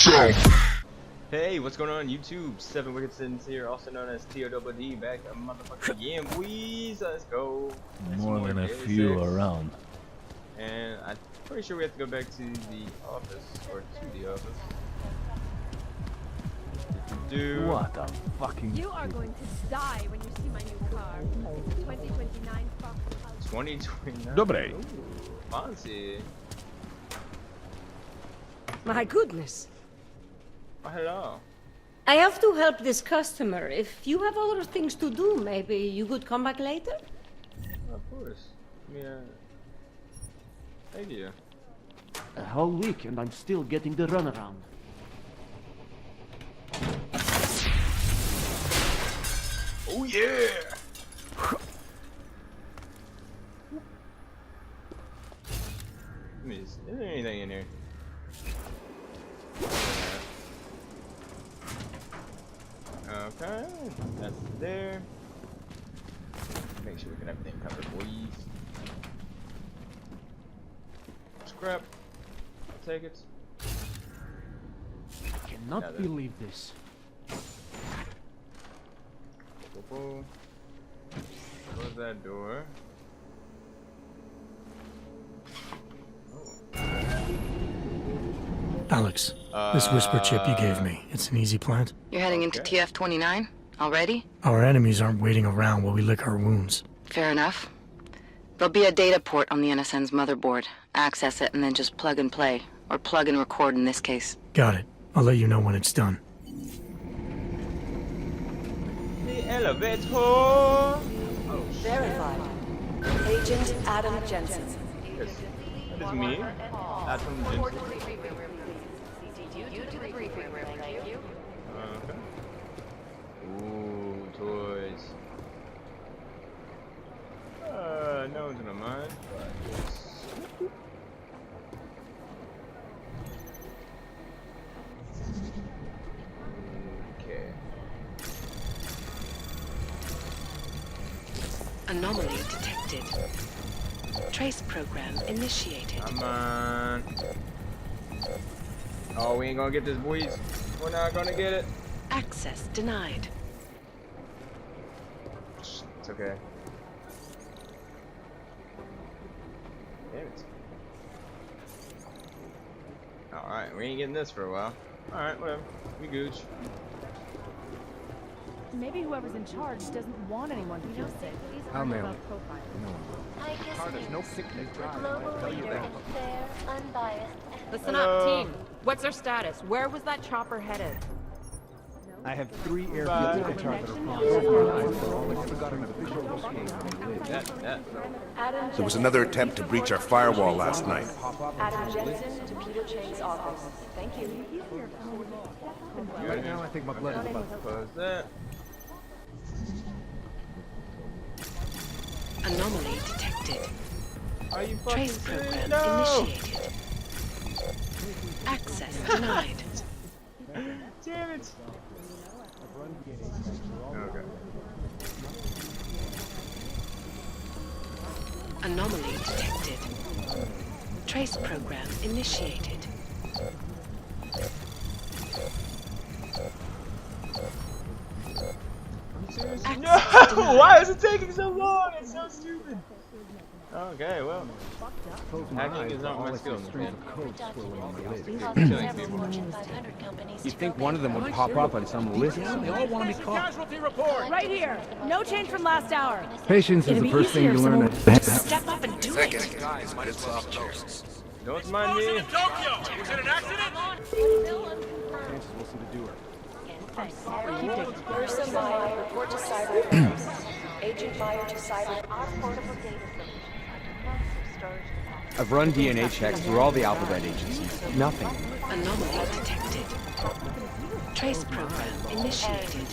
yourself. Hey, what's going on YouTube? 7 Wicked Sins here, also known as TODD, back a motherfucking again, boys. Let's go. More than a few around. And I'm pretty sure we have to go back to the office, or to the office. What a fucking... You are going to die when you see my new car. It's a 2029 Fox. 2029? Dobre. Fancy. My goodness. Oh, hello. I have to help this customer. If you have other things to do, maybe you could come back later? Of course. Yeah. Thank you. A whole week and I'm still getting the runaround. Oh yeah! Is there anything in here? Okay, that's there. Make sure we can have everything covered, boys. Scrap. I'll take it. I cannot believe this. Close that door. Alex, this whisper chip you gave me, it's an easy plant. You're heading into TF29 already? Our enemies aren't waiting around while we lick our wounds. Fair enough. There'll be a data port on the NSN's motherboard. Access it and then just plug and play. Or plug and record in this case. Got it. I'll let you know when it's done. The elevator! Oh, Verified. Agent Adam Jensen. yes. That is me. Adam Jensen. Okay. Ooh, toys. No one's gonna mind, but yes. Okay. Anomaly detected. Trace program initiated. Come on. Oh, we ain't gonna get this, boys. We're not gonna get it. Access denied. It's okay. Damn it. Alright, we ain't getting this for a while. Alright, whatever. We gooch. Maybe whoever's in charge doesn't want anyone to feel sick. I'll mail it. No picnic global leader and fair, unbiased. Listen up, team. What's our status? Where was that chopper headed? I have 3 airfields at the target. I never got an official escape. There was another attempt to breach our firewall last night. Adam Jensen to Peter Chang's office. Thank you. Right now, I think my blood is about to Close that. Anomaly detected. Are you fucking Trace serious? program No! initiated. Access denied. Damn it! Okay. Anomaly detected. Trace program initiated. No! Why is it taking so long? It's so stupid. Okay, well. Hacking is not my skill, man. You think one of them would pop up on some list? They all want to be caught. Right here. No change from last hour. Patience is the first thing you learn. Step up and do it. Guys, might as well cheers. Don't mind me. Ursa Meyer, report to cyber. Agent Meyer to cyber. I've run DNA checks through all the alphabet agencies. Nothing. Anomaly detected. Trace program initiated.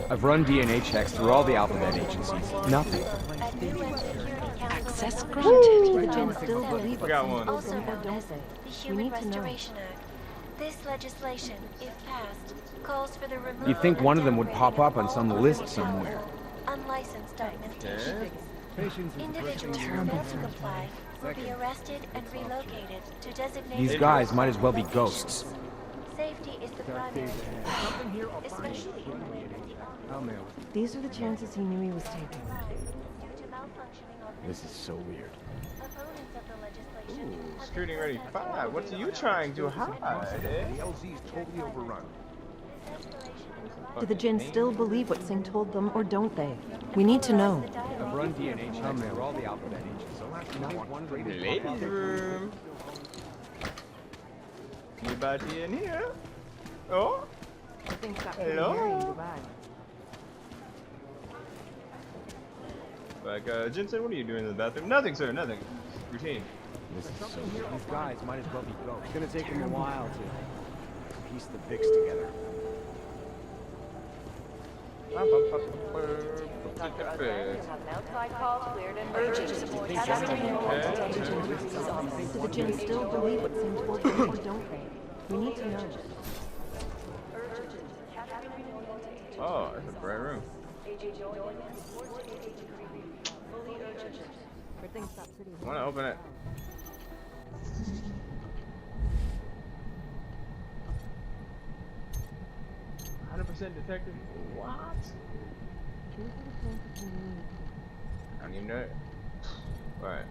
I've run DNA checks through all the alphabet agencies. Nothing. Access granted. I got one. Also known as the Human Restoration Act. This legislation, if passed, calls for the removal You think one of them would and pop up on all some list somewhere? unlicensed documentation. Okay. Individuals who fail to comply will be arrested and relocated to designated. These guys might as well be ghosts. Safety is the primary concern, especially in the wake of the I'll mail These are the chances he knew he was taking. due to malfunctioning of the This is so weird. opponents of the legislation. Ooh, security ready 5. What are you trying to hide, it. eh? The LZ's totally overrun. Do the Jinn still believe what Singh told them, or don't they? We need to know. I've run DNA checks through all the alphabet agents. Not one of them Ladies' room. Anybody in here? Oh, Things got Hello? pretty hairy in Dubai. like, Jensen, what are you doing in the bathroom? Nothing, sir, nothing. Routine. This is so weird. These guys might as well be ghosts. It's gonna take him a while to piece the Vicks together. Do the Jinn still believe what Singh told them, or don't they? We need to know. Oh, that's a bright room. I wanna open it. Detective. What? I don't even know it. Alright.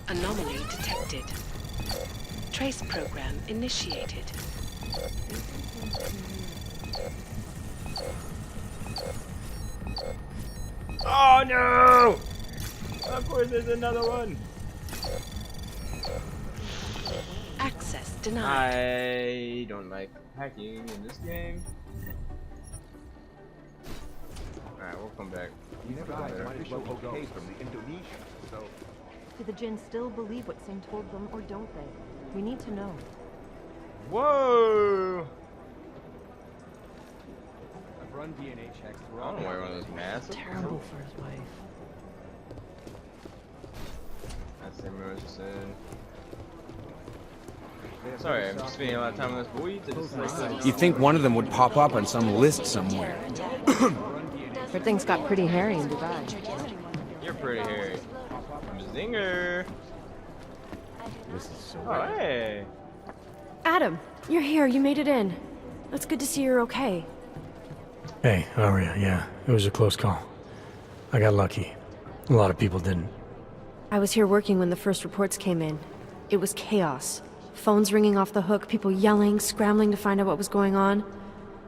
Anomaly detected. Trace program initiated. Oh no! Of course there's another one! Access denied. I don't like hacking in this game. Alright, we'll come back. These guys might as well be okay from the Indonesia, so... Do the Jinn still believe what Singh told them, or don't they? We need to know. Whoa! I've run DNA checks through I all don't the wear one of those masks. Terrible for his wife. That's the emergency. Sorry, I'm just spending a lot of time on this boy. You'd think one of them would pop up on some list somewhere. But things got pretty hairy in Dubai. You're pretty hairy. Zinger. This is so Oh, hey. Adam, you're here. You made it in. It's good to see you're okay. Hey, Aria, yeah, it was a close call. I got lucky. A lot of people didn't. I was here working when the first reports came in. It was chaos. Phones ringing off the hook, people yelling, scrambling to find out what was going on.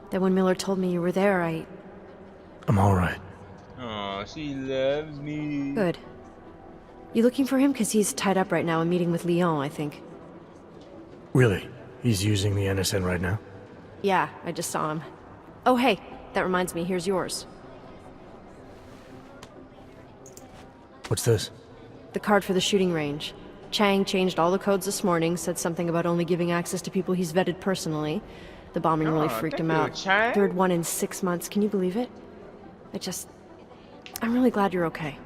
Then when Miller told me you were there, I'm alright. Oh, she loves me. Good. You looking for him? Because he's tied up right now and meeting with Leon, I think. Really? He's using the NSN right now? Yeah, I just saw him. Oh, hey, that reminds me, here's yours. What's this? The card for the shooting range. Chang changed all the codes this morning, said something about only giving access to people he's vetted personally. The bombing really freaked him out. Chang. Third one in 6 months, can you believe it? I'm really glad you're okay.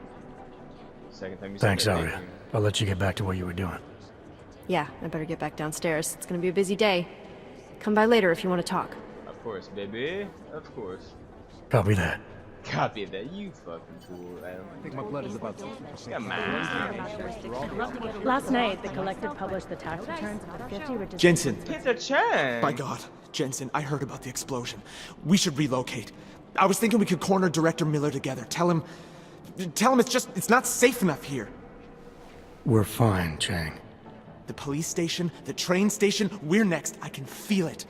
Second time you said Thanks, that, Aria. thank you. I'll let you get back to what you were doing. Yeah, I better get back downstairs. It's gonna be a busy day. Come by later if you want to talk. Of course, baby. Of course. Copy that. Copy that, you fucking fool, Adam. I think my blood is about to... Come on. Last night, the collective published the tax returns for the 50 richest... Jensen. It's a Chang. My God. Jensen, I heard about the explosion. We should relocate. I was thinking we could corner Director Miller together. Tell him it's not safe enough here. We're fine, Chang. The police station, the train station, we're next. I can feel it.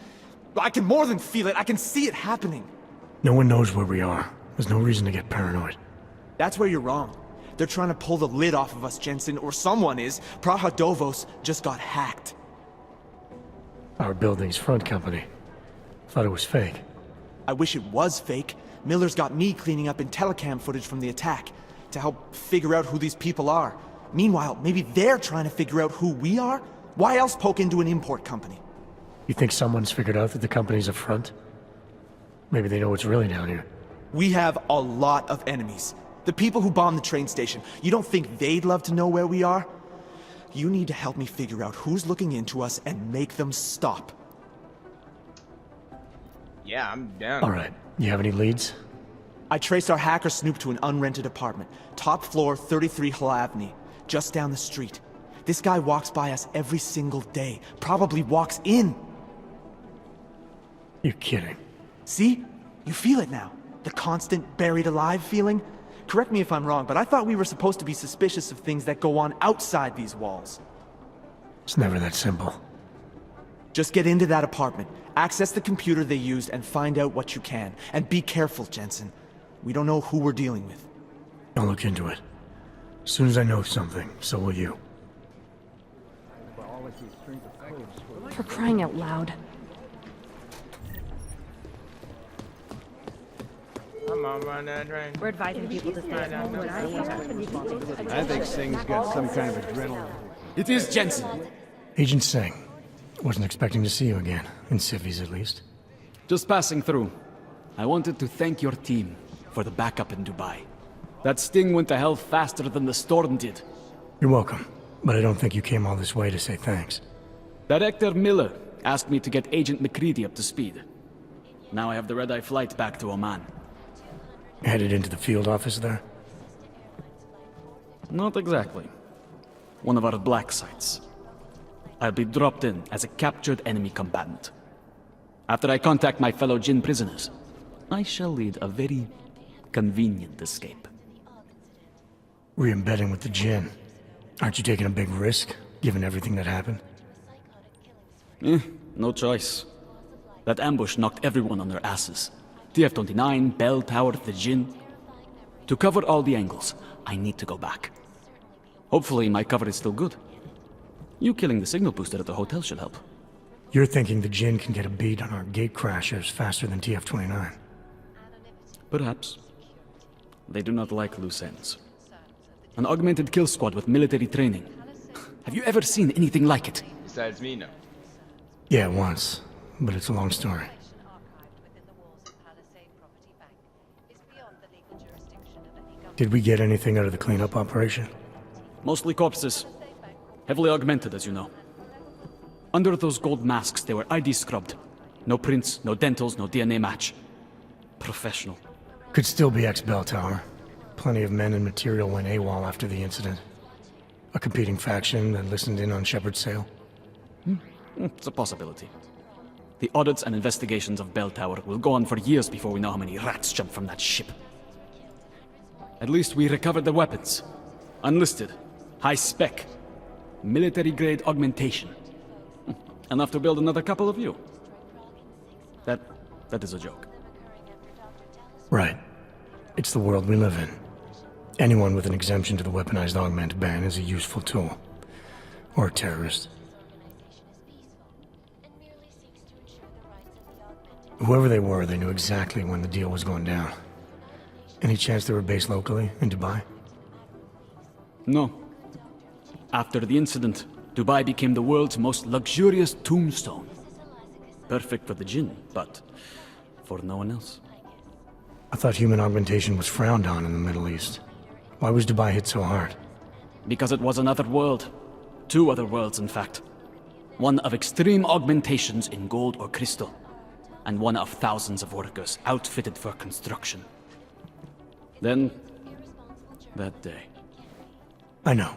I can more than feel it. I can see it happening. No one knows where we are. There's no reason to get paranoid. That's where you're wrong. They're trying to pull the lid off of us, Jensen, or someone is. Praha Dovos just got hacked. Our building's front company. Thought it was fake. I wish it was fake. Miller's got me cleaning up IntelliCam footage from the attack to help figure out who these people are. Meanwhile, maybe they're trying to figure out who we are? Why else poke into an import company? You think someone's figured out that the company's a front? Maybe they know what's really down here. We have a lot of enemies. The people who bombed the train station. You don't think they'd love to know where we are? You need to help me figure out who's looking into us and make them stop. Yeah, I'm down. Alright, you have any leads? I traced our hacker Snoop to an unrented apartment. Top floor, 33 Hull Avenue. Just down the street. This guy walks by us every single day. Probably walks in. You're kidding. See? You feel it now. The constant buried alive feeling. Correct me if I'm wrong, but I thought we were supposed to be suspicious of things that go on outside these walls. It's never that simple. Just get into that apartment, access the computer they used, and find out what you can. And be careful, Jensen. We don't know who we're dealing with. I'll look into it. As soon as I know something, so will you. For crying out loud. I'm on my train. We're advising people to stay home. I think Singh's got some kind of adrenaline. It is Jensen. Agent Singh. Wasn't expecting to see you again. In civvies, at least. Just passing through. I wanted to thank your team for the backup in Dubai. That sting went to hell faster than the storm did. You're welcome. But I don't think you came all this way to say thanks. Director Miller asked me to get Agent McCready up to speed. Now I have the red-eye flight back to Oman. Headed into the field office there? Not exactly. One of our black sites. I'll be dropped in as a captured enemy combatant. After I contact my fellow Jinn prisoners, I shall lead a very convenient escape. Re-embedding with the Jinn. Aren't you taking a big risk, given everything that happened? No choice. That ambush knocked everyone on their asses. TF29, Bell Tower, the Jinn. To cover all the angles, I need to go back. Hopefully my cover is still good. You killing the signal booster at the hotel should help. You're thinking the Jinn can get a beat on our gate crashers faster than TF29? Perhaps. They do not like loose ends. An augmented kill squad with military training. Have you ever seen anything like it? Besides me, no. Yeah, once. But it's a long story. Did we get anything out of the cleanup operation? Mostly corpses. Heavily augmented, as you know. Under those gold masks, they were ID scrubbed. No prints, no dentals, no DNA match. Professional. Could still be ex-Bell Tower. Plenty of men and material went AWOL after the incident. A competing faction that listened in on Shepard's sale. It's a possibility. The audits and investigations of Bell Tower will go on for years before we know how many rats jumped from that ship. At least we recovered the weapons. Unlisted. High spec. Military-grade augmentation. Enough to build another couple of you. That is a joke. Right. It's the world we live in. Anyone with an exemption to the weaponized augment ban is a useful tool. Or a terrorist. Whoever they were, they knew exactly when the deal was going down. Any chance they were based locally, in Dubai? No. After the incident, Dubai became the world's most luxurious tombstone. Perfect for the Jinn, but for no one else. I thought human augmentation was frowned on in the Middle East. Why was Dubai hit so hard? Because it was another world. Two other worlds, in fact. One of extreme augmentations in gold or crystal, and one of thousands of workers outfitted for construction. Then, that day. I know.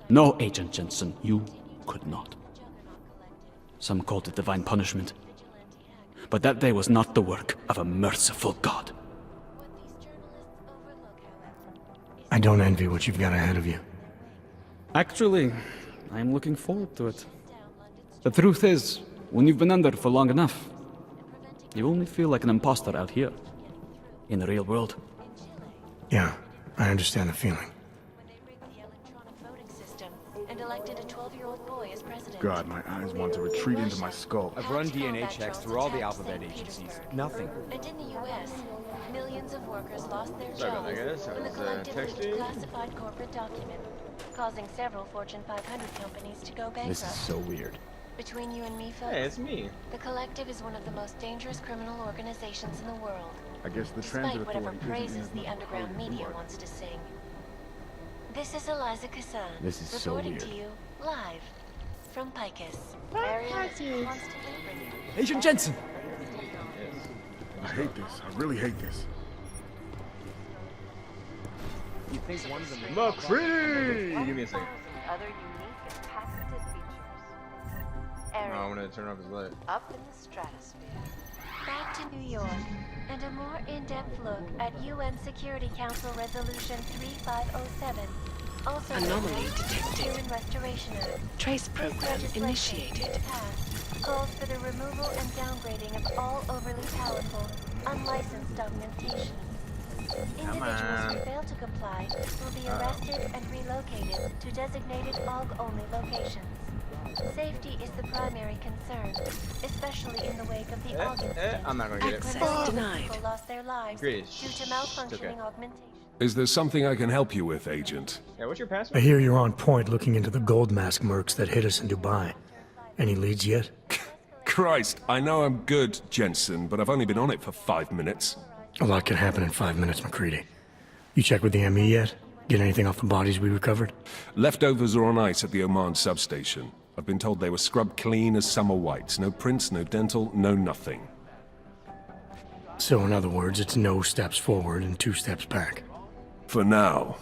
No, Agent Jensen, you could not. Some called it divine punishment. But that day was not the work of a merciful God. I don't envy what you've got ahead of you. Actually, I am looking forward to it. The truth is, when you've been under for long enough, you only feel like an imposter out here, in the real world. Yeah, I understand the feeling. God, my eyes want to retreat into my skull. I've run DNA checks through all the alphabet agencies. Nothing. And in the U.S., millions of workers lost their Sorry about jobs that, guys. I when the was, collective texting. leaked classified corporate document, causing several Fortune 500 companies to go bankrupt. This is so weird. Between you and me, folks, Hey, it's me. the collective is one of the most dangerous criminal organizations in the world. I guess the Despite transit whatever authority praises isn't the underground media wants to sing. This is Eliza Cassan, This is so reporting weird. to you live from Picus. Area constantly Agent Jensen! I hate this. I really hate this. You think one of them is McCree! Give me a second. Other unique and patented features. Oh, I'm gonna turn off his light. Up in the stratosphere. Back to New York, and a more in-depth look at UN Security Council Resolution 3507. Also Anomaly detected. Human Restoration Act. Trace This program legislation, initiated. if passed, calls for the removal and downgrading of all overly powerful, unlicensed augmentation. Individuals who fail to comply will be arrested and relocated to designated AUG-only locations. Safety is the primary concern, especially in the wake of the AUG incident. I'm not gonna get it. Access denied. People lost their lives due to malfunctioning augmentation. Is there something I can help you with, Agent? Yeah, what's your password? I hear you're on point looking into the gold mask mercs that hit us in Dubai. Any leads yet? Christ, I know I'm good, Jensen, but I've only been on it for 5 minutes. A lot can happen in 5 minutes, McCready. You checked with the ME yet? Get anything off the bodies we recovered? Leftovers are on ice at the Oman substation. I've been told they were scrubbed clean as summer whites. No prints, no dental, no nothing. So in other words, it's no steps forward and 2 steps back. For now.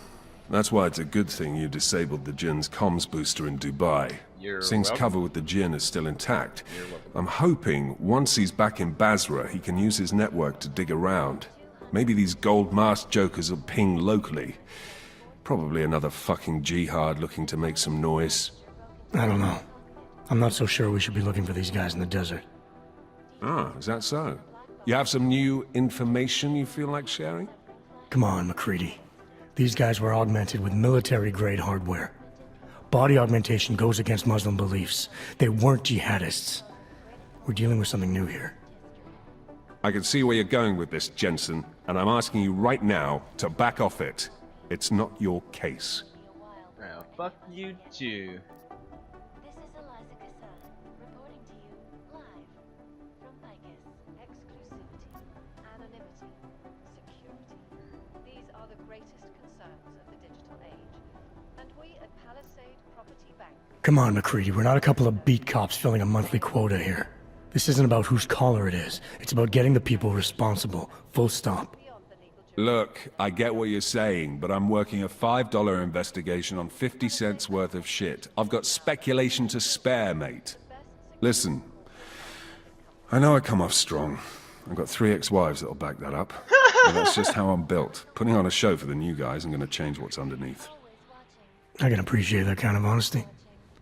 That's why it's a good thing you disabled the Jinn's comms booster in Dubai. Singh's cover with the Jinn is still intact. I'm hoping once he's back in Basra, he can use his network to dig around. Maybe these gold masked jokers will ping locally. Probably another fucking jihad looking to make some noise. I don't know. I'm not so sure we should be looking for these guys in the desert. Ah, is that so? You have some new information you feel like sharing? Come on, McCready. These guys were augmented with military-grade hardware. Body augmentation goes against Muslim beliefs. They weren't jihadists. We're dealing with something new here. I can see where you're going with this, Jensen, and I'm asking you right now to back off it. It's not your case. Well, fuck you too. Come on, McCready. We're not a couple of beat cops filling a monthly quota here. This isn't about whose collar it is. It's about getting the people responsible. Full stop. Look, I get what you're saying, but I'm working a $5 investigation on 50 cents worth of shit. I've got speculation to spare, mate. Listen, I know I come off strong. I've got 3 ex-wives that'll back that up. But that's just how I'm built. Putting on a show for the new guys, I'm gonna change what's underneath. I can appreciate that kind of honesty.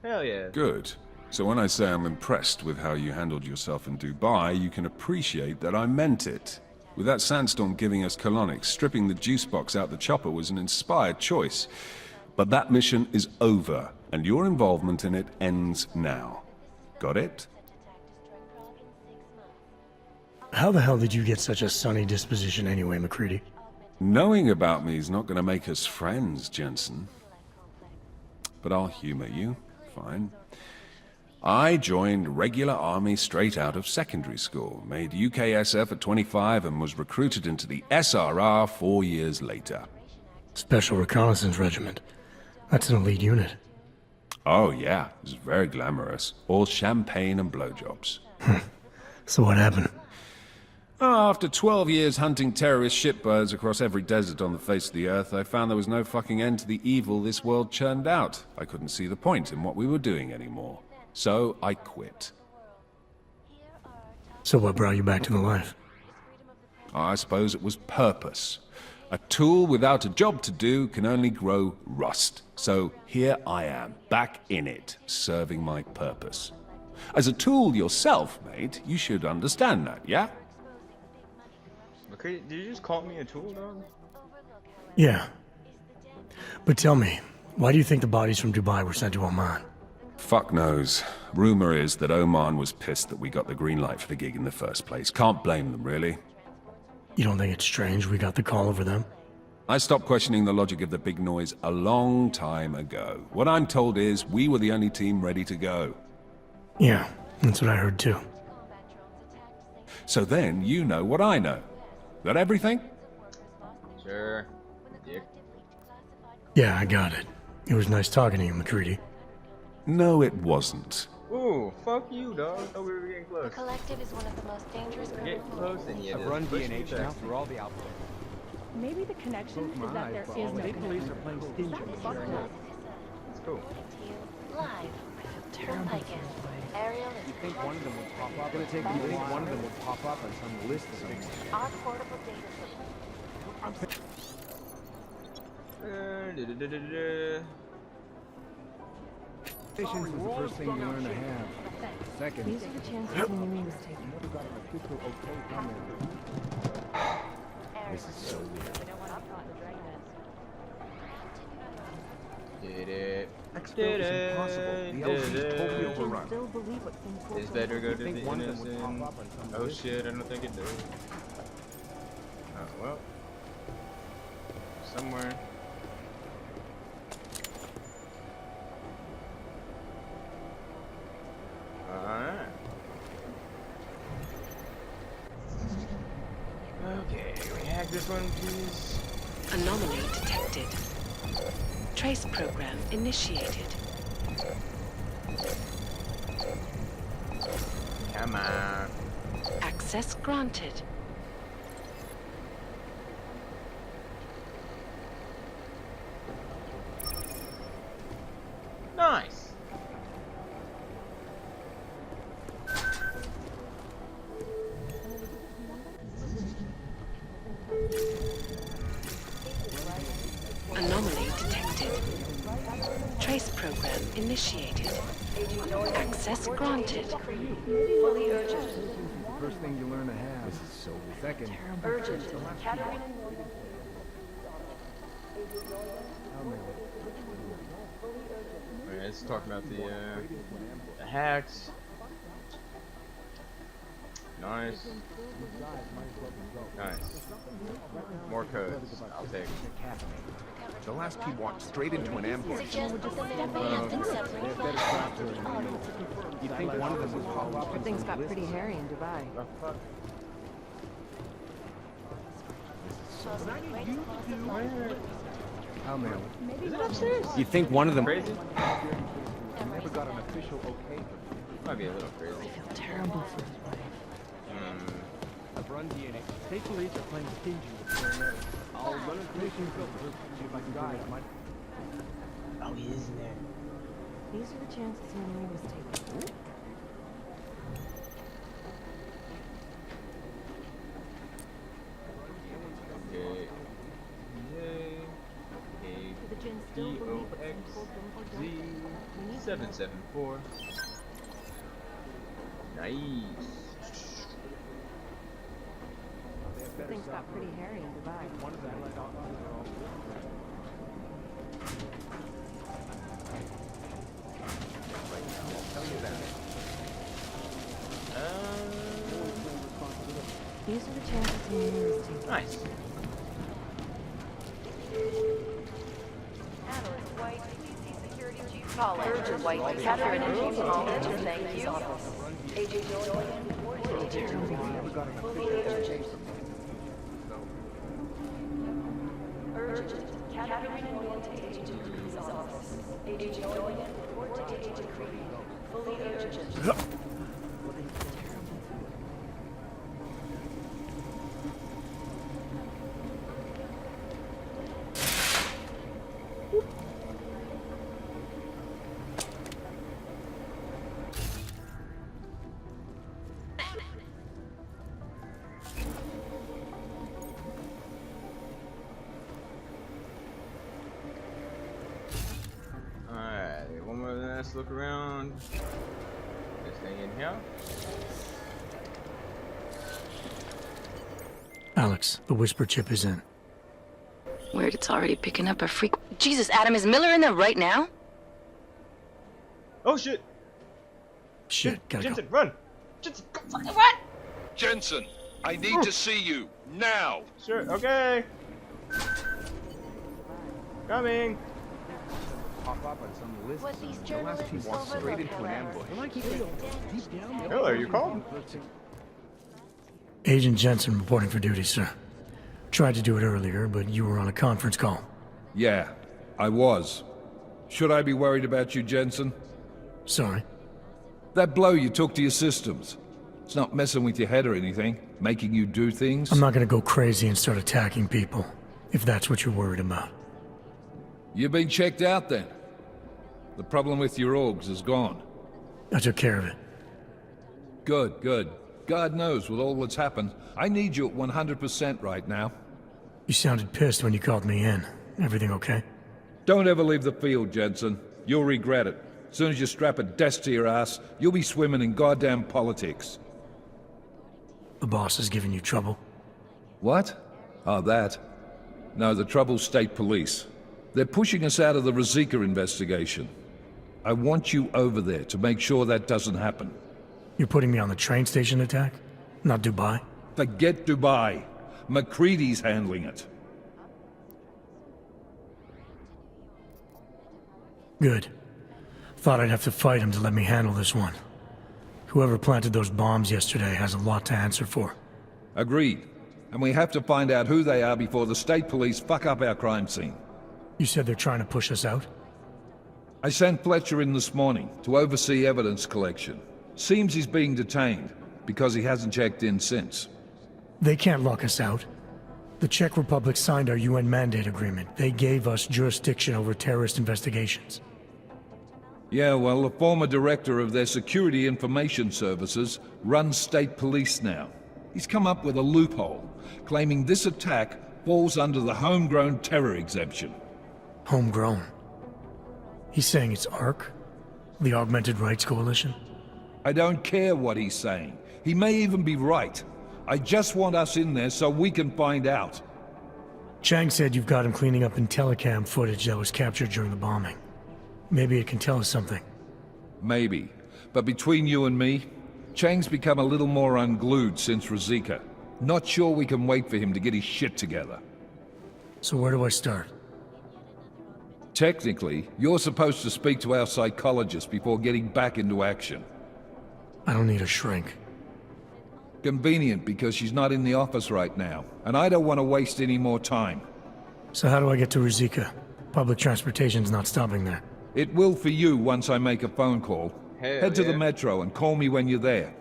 Hell yeah. Good. So when I say I'm impressed with how you handled yourself in Dubai, you can appreciate that I meant it. With that sandstorm giving us colonics, stripping the juice box out the chopper was an inspired choice. But that mission is over, and your involvement in it ends now. Got it? How the hell did you get such a sunny disposition anyway, McCready? Knowing about me is not going to make us friends, Jensen. But I'll humor you. Fine. I joined regular army straight out of secondary school, made UKSF at 25 and was recruited into the SRR 4 years later. Special Reconnaissance Regiment. That's an elite unit. Oh yeah, it was very glamorous. All champagne and blowjobs. So what happened? After 12 years hunting terrorist shitbirds across every desert on the face of the earth, I found there was no fucking end to the evil this world churned out. I couldn't see the point in what we were doing anymore. So I quit. So what brought you back to the life? I suppose it was purpose. A tool without a job to do can only grow rust. So here I am, back in it, serving my purpose. As a tool yourself, mate, you should understand that, yeah? McCready, did you just call me a tool, dog? Yeah. But tell me, why do you think the bodies from Dubai were sent to Oman? Fuck knows. Rumor is that Oman was pissed that we got the green light for the gig in the first place. Can't blame them, really. You don't think it's strange we got the call over them? I stopped questioning the logic of the big noise a long time ago. What I'm told is we were the only team ready to go. Yeah, that's what I heard too. So then you know what I know. That everything? Sure. Dick. Yeah, I got it. It was nice talking to you, McCready. No, it wasn't. Ooh, fuck you, dog. Oh, we were getting close. The Collective is one of the most dangerous Get close and you I've run DNH now through all the outfits. Maybe the connection is that there is no State police are playing stingy. That's cool. Live. Terrible. Ariel is You think one of them would pop up? It's gonna take you think one of them would pop up on some list somewhere. our portable data system. Patience is the first thing you learn to have. Second. These are the chances you knew he was taking. This is so weird. Did it. Expel is impossible. The LZ is totally overrun. Still believe what Singh told It's them. better go to the think one of them would innocent. pop up on some Oh list. shit, I don't think it does. Oh well. Somewhere. Alright. Okay, can we hack this one, please? Anomaly detected. Trace program initiated. Come on. Access granted. Nice. Anomaly detected. Trace program initiated. Access granted. Fully urgent. First thing you learn to have. This is so weird. Second. Urgent. Cattering. Alright, let's talk about the hacks. Nice. Nice. More codes. I'll take it. The last team walked straight into an ambush. Suggest that the man may have been separated from the audience. You think one of them would pop up on Things some got list pretty hairy in Dubai. The fuck? How many? Is it upstairs? You think one of them... Crazy? You never got an official okay. Might be a little crazy. I feel terrible for his wife. I've run DNA. State police are playing stingy with their I'll run a station filter. See if I can die. Oh, he is in there. These are the chances you knew he was taking. Okay. The Jinn still believe what Singh told them or don't they? 774. Nice. Things got pretty hairy in Dubai. These are the chances you knew he was taking. Nice. Analyst White, PC Security Chief Collins. White, Catherine and Chief Collins, thank you. Agent Julian, fully urgent. Urgent. Catherine and Julian to Agent Creed's office. Agent Julian, report to Agent Creed. Fully urgent. Alright, one more last look around. This thing in here. Alex, the whisper chip is in. Weird, it's already picking up a freak. Jesus, Adam, is Miller in there right now? Oh shit! Shit, gotta go. Jensen, run! Jensen, go fucking run! Jensen, I need to see you now. Sure, okay. Coming. Pop up on some list. What these The last team journalists walked straight overlook, into an however, ambush. is the damage Hello, are you calling? Agent Jensen reporting for duty, sir. Tried to do it earlier, but you were on a conference call. Yeah, I was. Should I be worried about you, Jensen? Sorry. That blow you took to your systems. It's not messing with your head or anything, making you do things. I'm not gonna go crazy and start attacking people. If that's what you're worried about. You've been checked out then. The problem with your orgs is gone. I took care of it. Good, good. God knows with all that's happened, I need you at 100% right now. You sounded pissed when you called me in. Everything okay? Don't ever leave the field, Jensen. You'll regret it. As soon as you strap a desk to your ass, you'll be swimming in goddamn politics. The boss is giving you trouble? What? Oh, that. No, the trouble's state police. They're pushing us out of the Ruzicka investigation. I want you over there to make sure that doesn't happen. You're putting me on the train station attack? Not Dubai? Forget Dubai. McCready's handling it. Good. Thought I'd have to fight him to let me handle this one. Whoever planted those bombs yesterday has a lot to answer for. Agreed. And we have to find out who they are before the state police fuck up our crime scene. You said they're trying to push us out? I sent Fletcher in this morning to oversee evidence collection. Seems he's being detained, because he hasn't checked in since. They can't lock us out. The Czech Republic signed our UN mandate agreement. They gave us jurisdiction over terrorist investigations. Yeah, well, the former director of their security information services runs state police now. He's come up with a loophole, claiming this attack falls under the homegrown terror exemption. Homegrown? He's saying it's ARC? The Augmented Rights Coalition? I don't care what he's saying. He may even be right. I just want us in there so we can find out. Chang said you've got him cleaning up Intellicam footage that was captured during the bombing. Maybe it can tell us something. Maybe. But between you and me, Chang's become a little more unglued since Ruzicka. Not sure we can wait for him to get his shit together. So where do I start? Technically, you're supposed to speak to our psychologist before getting back into action. I don't need a shrink. Convenient because she's not in the office right now, and I don't want to waste any more time. So how do I get to Ruzicka? Public transportation's not stopping there. It will for you once I make a phone call. Head to the metro and call me when you're there.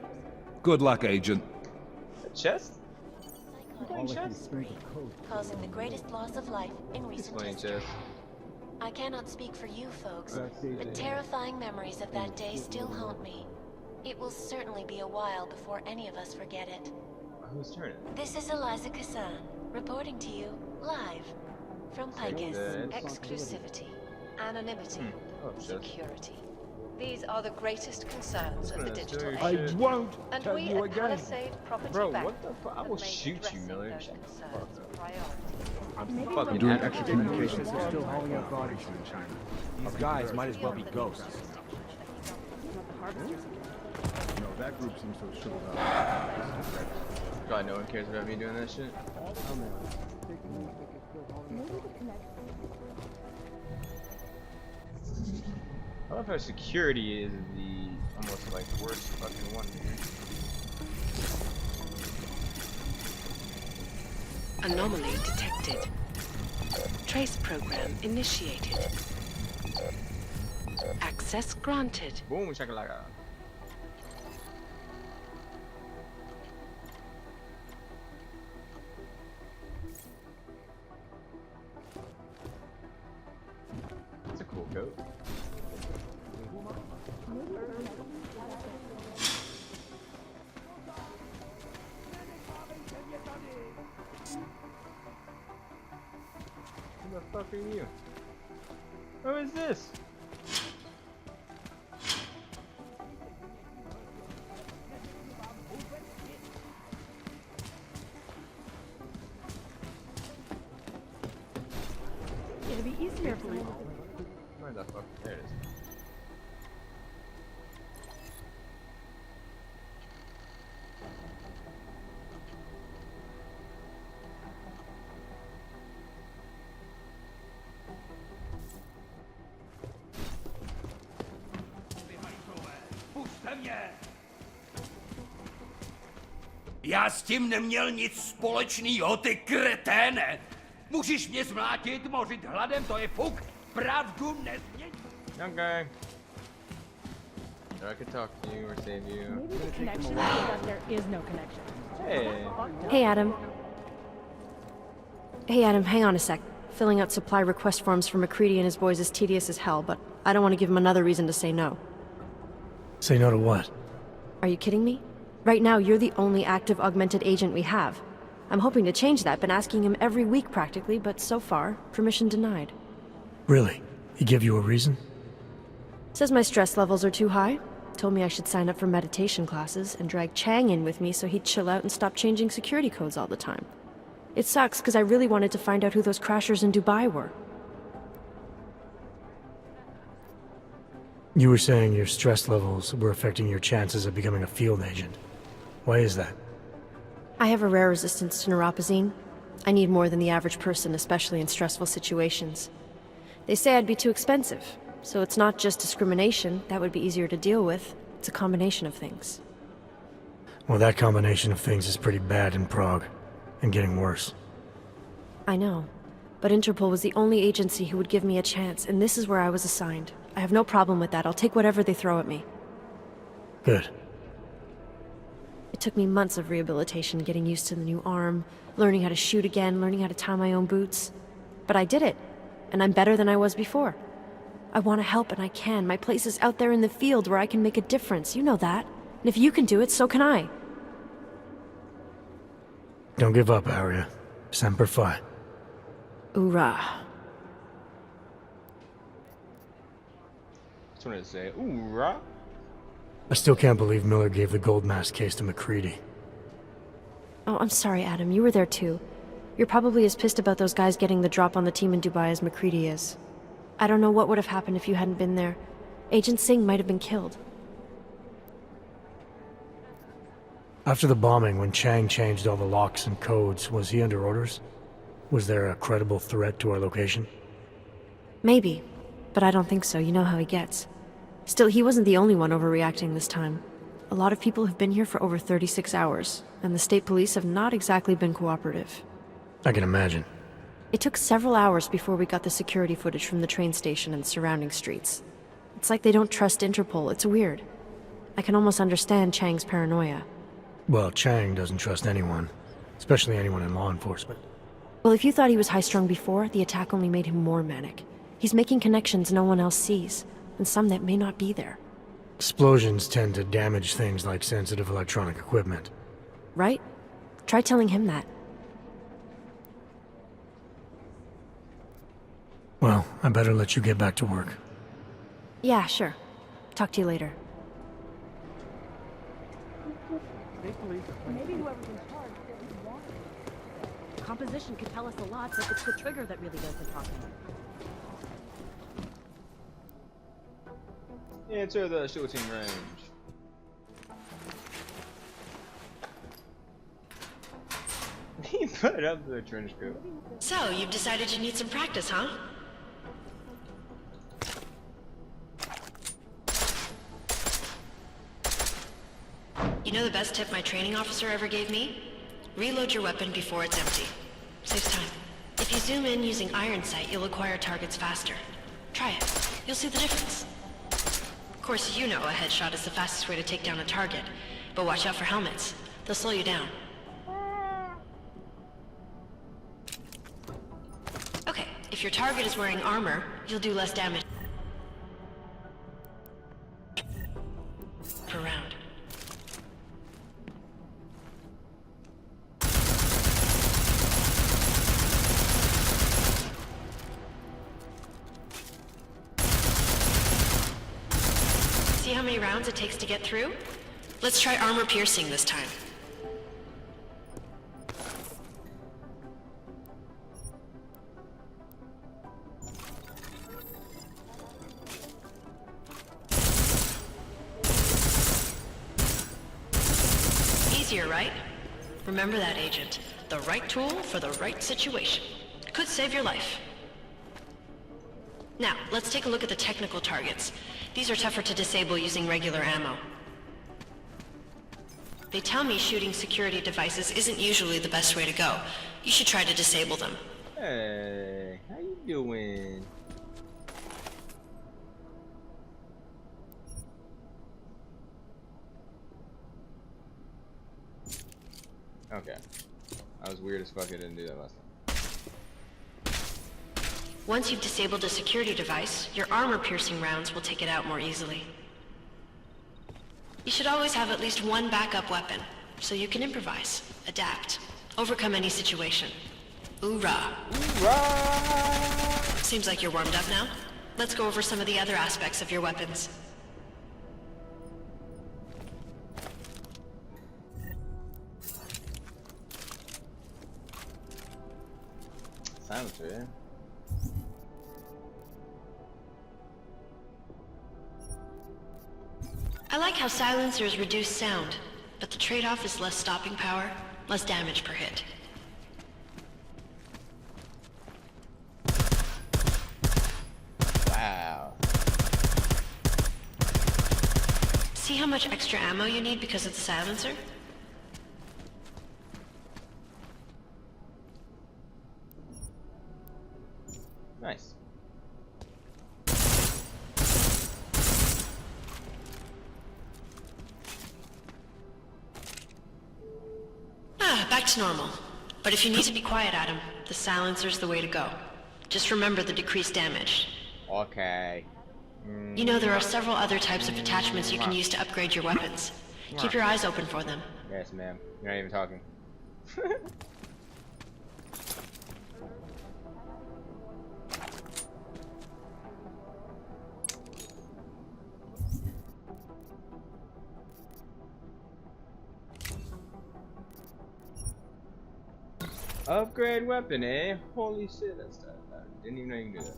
Good luck, Agent. Chest? Causing the greatest loss of life in recent history. I cannot speak for you folks, but terrifying memories of that day still haunt me. It will certainly be a while before any of us forget it. Whose turn? This is Eliza Kassan, reporting to you, live, from Picus. Exclusivity, anonymity, security. These are the greatest concerns of the digital age. I won't and tell we you at again. Palisade Property Bro, Bank what the fuck? I will shoot you, Miller. I'm fucking Doing happy. extra communications are still hauling out bodies from China. These guys might as well be ghosts. No, that group seems to have showed up. God, no one cares about me doing that shit. I love how security is the almost like worst fucking one here. Anomaly detected. Trace program initiated. Access granted. Boom, shakalaka. That's a cool coat. Who the fuck are you? Who is this? It'd be easier for you. Where the fuck? There it is. Já s tím neměl nic společného, ty kreténe! Můžeš mě zmlátit, mořit hladem, to je fuk! Pravdu nezměň! Okay. I could talk to you or save you. Maybe the connection is that there is no connection. Hey. Hey, Adam. Hey Adam, hang on a sec. Filling out supply request forms for McCready and his boys is tedious as hell, but I don't want to give him another reason to say no. Say no to what? Are you kidding me? Right now, you're the only active augmented agent we have. I'm hoping to change that, been asking him every week practically, but so far, permission denied. Really? He give you a reason? Says my stress levels are too high. Told me I should sign up for meditation classes and drag Chang in with me so he'd chill out and stop changing security codes all the time. It sucks because I really wanted to find out who those crashers in Dubai were. You were saying your stress levels were affecting your chances of becoming a field agent. Why is that? I have a rare resistance to neuropazine. I need more than the average person, especially in stressful situations. They say I'd be too expensive, so it's not just discrimination. That would be easier to deal with. It's a combination of things. Well, that combination of things is pretty bad in Prague, and getting worse. I know, but Interpol was the only agency who would give me a chance, and this is where I was assigned. I have no problem with that. I'll take whatever they throw at me. Good. It took me months of rehabilitation, getting used to the new arm, learning how to shoot again, learning how to tie my own boots. But I did it, and I'm better than I was before. I want to help, and I can. My place is out there in the field where I can make a difference. You know that. And if you can do it, so can I. Don't give up, Arya. Semper Fi. Hoorah. Just wanted to say, ooh, rah. I still can't believe Miller gave the gold mask case to McCready. Oh, I'm sorry, Adam. You were there too. You're probably as pissed about those guys getting the drop on the team in Dubai as McCready is. I don't know what would have happened if you hadn't been there. Agent Singh might have been killed. After the bombing, when Chang changed all the locks and codes, was he under orders? Was there a credible threat to our location? Maybe, but I don't think so. You know how he gets. Still, he wasn't the only one overreacting this time. A lot of people have been here for over 36 hours, and the state police have not exactly been cooperative. I can imagine. It took several hours before we got the security footage from the train station and surrounding streets. It's like they don't trust Interpol. It's weird. I can almost understand Chang's paranoia. Well, Chang doesn't trust anyone, especially anyone in law enforcement. Well, if you thought he was high-strung before, the attack only made him more manic. He's making connections no one else sees, and some that may not be there. Explosions tend to damage things like sensitive electronic equipment. Right? Try telling him that. Well, I better let you get back to work. Yeah, sure. Talk to you later. Maybe whoever's in charge didn't want it. Composition could tell us a lot, but it's the trigger that really does the talking. Enter the shooting range. He put up the trench coat. So, you've decided you need some practice, huh? You know the best tip my training officer ever gave me? Reload your weapon before it's empty. Saves time. If you zoom in using iron sight, you'll acquire targets faster. Try it. You'll see the difference. Of course, you know a headshot is the fastest way to take down a target, but watch out for helmets. They'll slow you down. Okay, if your target is wearing armor, you'll do less damage per round. See how many rounds it takes to get through? Let's try armor piercing this time. Easier, right? Remember that, Agent. The right tool for the right situation. Could save your life. Now, let's take a look at the technical targets. These are tougher to disable using regular ammo. They tell me shooting security devices isn't usually the best way to go. You should try to disable them. Hey, how you doing? Okay. I was weird as fuck. I didn't do that last time. Once you've disabled a security device, your armor-piercing rounds will take it out more easily. You should always have at least one backup weapon, so you can improvise, adapt, overcome any situation. Hoorah! Hoorah! Seems like you're warmed up now. Let's go over some of the other aspects of your weapons. Silencer, I like how silencers reduce sound, but the trade-off is less stopping power, less damage per hit. Wow. See how much extra ammo you need because of the silencer? Nice. Back to normal. But if you need to be quiet, Adam, the silencer's the way to go. Just remember the decreased damage. Okay. You know there are several other types of attachments you can use to upgrade your weapons. Keep your eyes open for them. Yes, ma'am. You're not even talking. Upgrade weapon, eh? Holy shit, that's that. I didn't even know you can do that.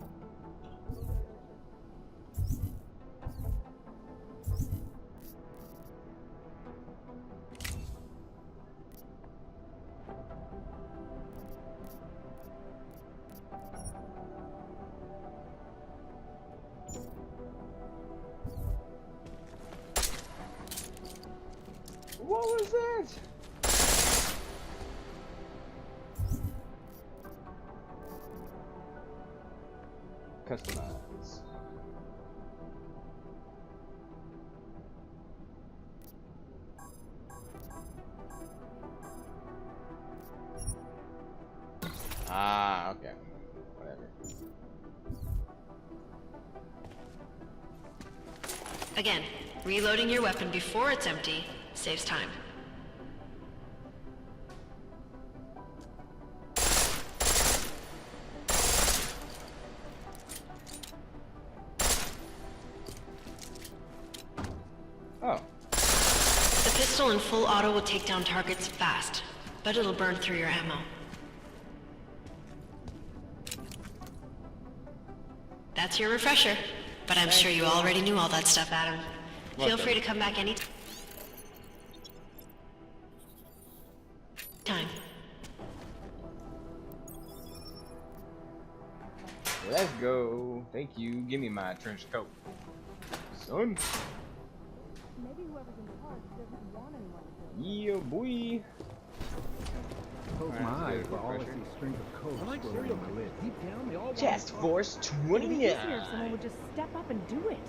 What was that? Customize. Ah, okay. Whatever. Again, reloading your weapon before it's empty saves time. Oh. The pistol in full auto will take down targets fast, but it'll burn through your ammo. That's your refresher, but I'm sure you already knew all that stuff, Adam. Feel free to come back any time. Let's go. Thank you. Give me my trench coat. Son. Maybe whoever's in the park doesn't want anyone to. Yeah, boy. Close my eyes for all I see strings of code. I like serial killers. Deep down, they all Task Force 20. It'd be easier if someone would just step up and do it.